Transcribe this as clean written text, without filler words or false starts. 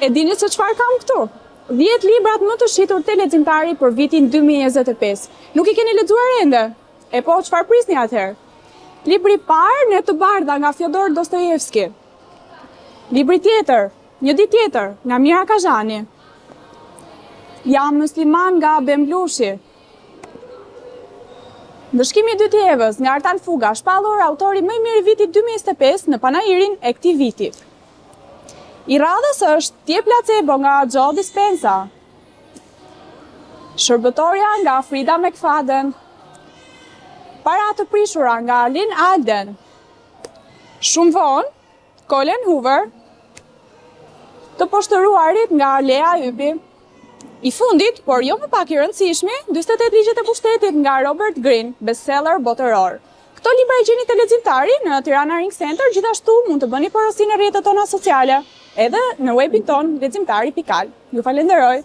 E dini se çfarë kam këtu? 10 librat më të shitur te leximtari për vitin 2025. Nuk I keni lexuar ende? E po, çfarë prisni atëherë? Libri I parë, Ne të bardha nga Fjodor Dostojevski. Libri tjetër, Një ditë tjetër, nga Mira Kazhani. Jam musliman nga Bemblushi. Ndëshkimi I 2 të Evës nga Artan Fuga, shpallur autori më I mirë I vitit 2025 në panajirin e këtij viti. I radhës është Ti e placebo nga Joe Dispenza. Shërbëtorja nga Frida McFadden. Para të prishura nga Lynn Alden. Shumë vonë, Colin Hoover. Të poshtëruarit nga Lea Ypi. I fundit, por jo më pak I rëndësishmi, 48 ligjet e pushtetit nga Robert Greene, bestseller botëror. Këto libra I gjeni te leximtari në Tirana Ring Center, gjithashtu mund të bëni porosi në rrjetet tona sociale, edhe në webin ton leximtari.al. Ju falenderoj.